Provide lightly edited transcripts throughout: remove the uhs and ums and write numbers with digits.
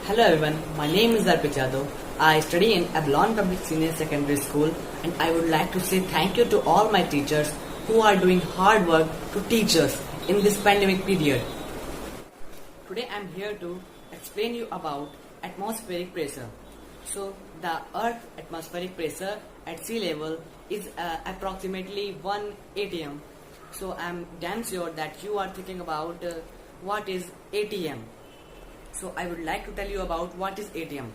Hello everyone, my name is Arpit Yadav. I study in Avalon Public Senior Secondary School and I would like to say thank you to all my teachers who are doing hard work to teach us in this pandemic period. Today I am here to explain you about atmospheric pressure. So the Earth atmospheric pressure at sea level is approximately 1 atm. So I am damn sure that you are thinking about what is ATM. So I would like to tell you about what is ATM.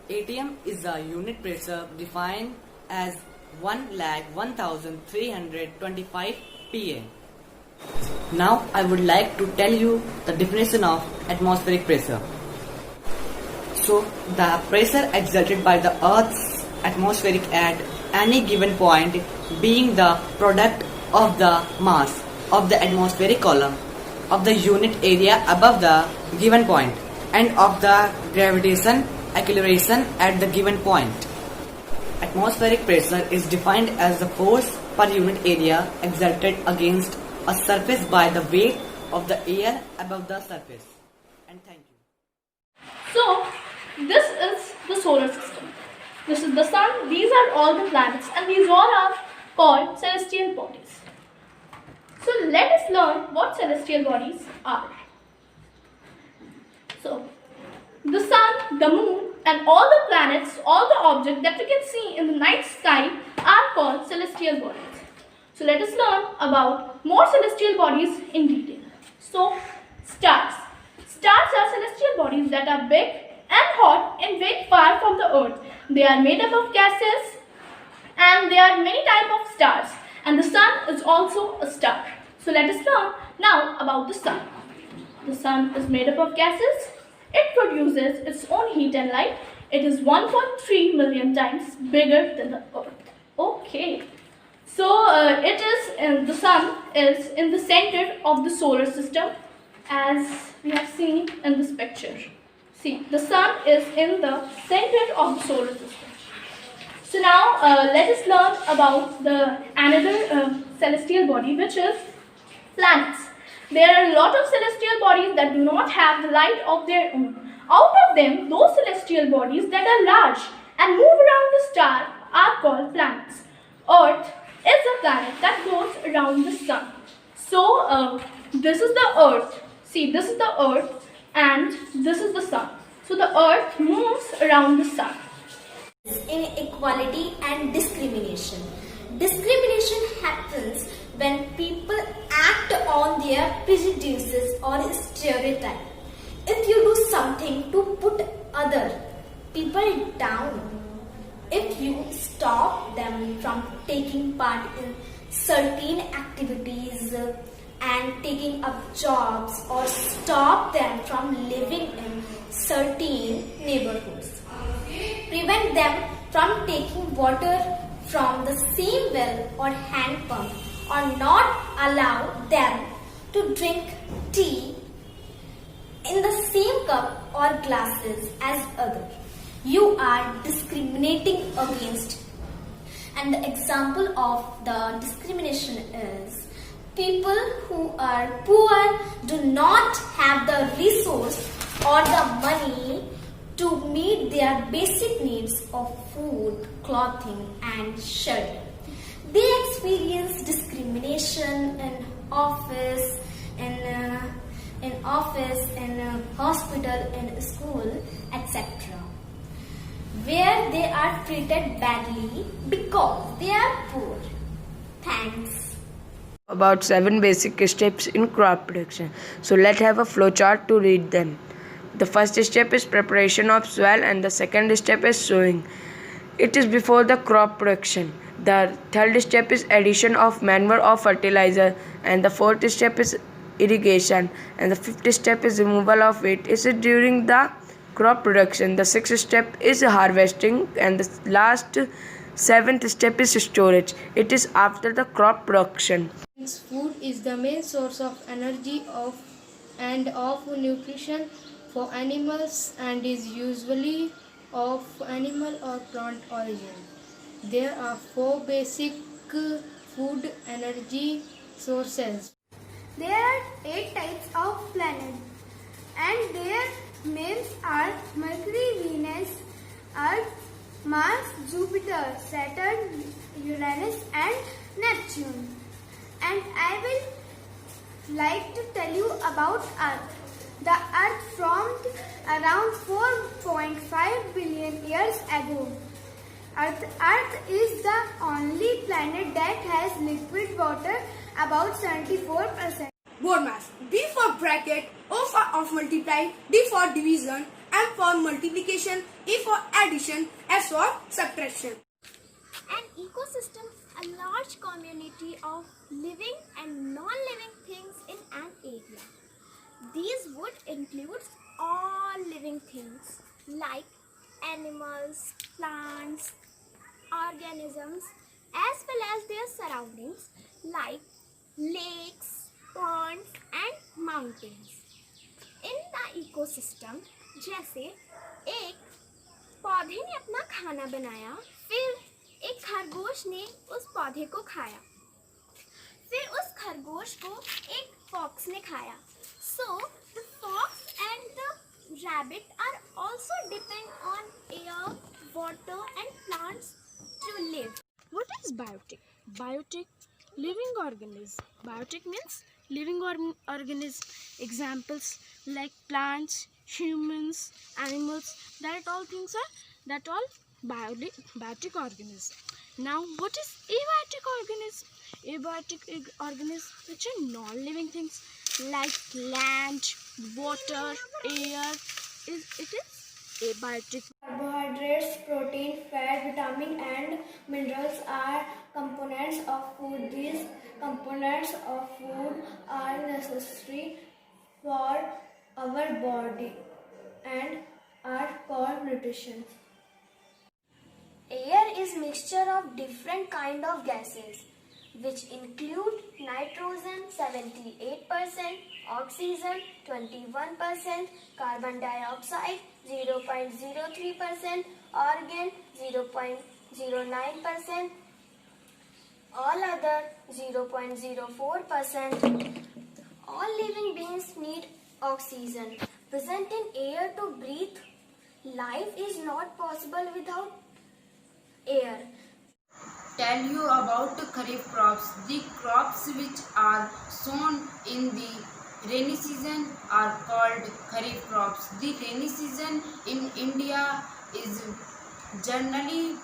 ATM is a unit pressure defined as 1,1325 PA. Now I would like to tell you the definition of atmospheric pressure. So the pressure exerted by the Earth's atmosphere at any given point being the product of the mass of the atmospheric column of the unit area above the given point and of the gravitation acceleration at the given point. Atmospheric pressure is defined as the force per unit area exerted against a surface by the weight of the air above the surface. And thank you. So, this is the solar system. This is the sun, these are all the planets, and these all are called celestial bodies. So, let us learn what celestial bodies are. So, the sun, the moon, and all the planets, all the objects that we can see in the night sky are called celestial bodies. So, let us learn about more celestial bodies in detail. So, stars. Stars are celestial bodies that are big and hot and very far from the earth. They are made up of gases and there are many types of stars, and the sun is also a star. So, let us learn now about the sun. The sun is made up of gases. It produces its own heat and light. It is 1.3 million times bigger than the earth. Okay. So, the sun is in the center of the solar system as we have seen in this picture. See, the sun is in the center of the solar system. So now let us learn about another celestial body, which is planets. There are a lot of celestial bodies that do not have the light of their own. Out of them, those celestial bodies that are large and move around the star are called planets. Earth is a planet that goes around the sun. So, this is the Earth. See, this is the Earth and this is the sun. So, the Earth moves around the sun. Inequality and discrimination. Discrimination happens when people act on their prejudices or stereotypes. If you do something to put other people down, if you stop them from taking part in certain activities and taking up jobs, or stop them from living in certain neighborhoods, prevent them from taking water from the same well or hand pump, or not allow them to drink tea in the same cup or glasses as others, you are discriminating against. And the example of the discrimination is people who are poor do not have the resource or the money to meet their basic needs of food, clothing and shelter. They experience discrimination in office, in hospital, in school, etc., where they are treated badly because they are poor. Thanks. About 7 basic steps in crop production. So let's have a flowchart to read them. The first step is preparation of soil and the second step is sowing. It is before the crop production. The third step is addition of manure or fertilizer, and the fourth step is irrigation, and the fifth step is removal of weed. It is during the crop production. The sixth step is harvesting, and the last 7th step is storage. It is after the crop production. Food is the main source of energy and of nutrition for animals and is usually of animal or plant origin. There are 4 basic food energy sources. There are 8 types of planets and their names are Mercury, Jupiter, Saturn, Uranus and Neptune. And I will like to tell you about Earth. The Earth formed around 4.5 billion years ago. Earth is the only planet that has liquid water, about 74%. Board mass. B for bracket, O for of multiply, D for division, M for multiplication, E for addition, S for subtraction. An ecosystem, a large community of living and non-living things in an area. These would include all living things like animals, plants, organisms, as well as their surroundings like lakes, ponds and mountains. In the ecosystem, जैसे एक पौधे ने अपना खाना बनाया, फिर एक खरगोश ने उस पौधे को खाया, फिर उस खरगोश को एक फॉक्स ने खाया. So the fox and the rabbit are also depend on air, water and plants to live. What is biotic? Biotic, living organism. Biotic means living organism. Examples like plants, humans, animals. That all things are biotic organism. Now, what is abiotic organism? Abiotic organism, which are non-living things like land, water, air. It is abiotic. Carbohydrates, protein, fat, vitamin and minerals are components of food. These components of food are necessary for our body and are called nutrition. Air is mixture of different kind of gases which include nitrogen 78%, oxygen 21%, carbon dioxide 0.03%, argon 0.09%, all other 0.04%. All living beings need oxygen present in air to breathe. Life is not possible without air. Tell you about Kharif crops. The crops which are sown in the rainy season are called Kharif crops. The rainy season in India is generally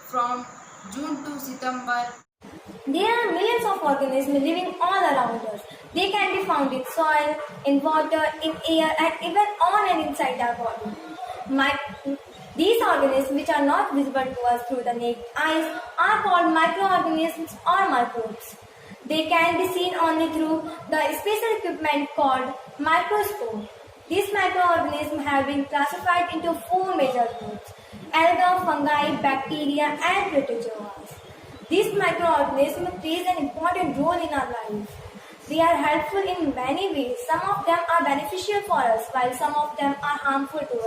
from June to September. There are millions of organisms living all around us. They can be found in soil, in water, in air, and even on and inside our body. These organisms, which are not visible to us through the naked eyes, are called microorganisms or microbes. They can be seen only through the special equipment called microscope. These microorganisms have been classified into 4 major groups: algae, fungi, bacteria, and protozoas. These microorganisms play an important role in our lives. They are helpful in many ways. Some of them are beneficial for us, while some of them are harmful to us.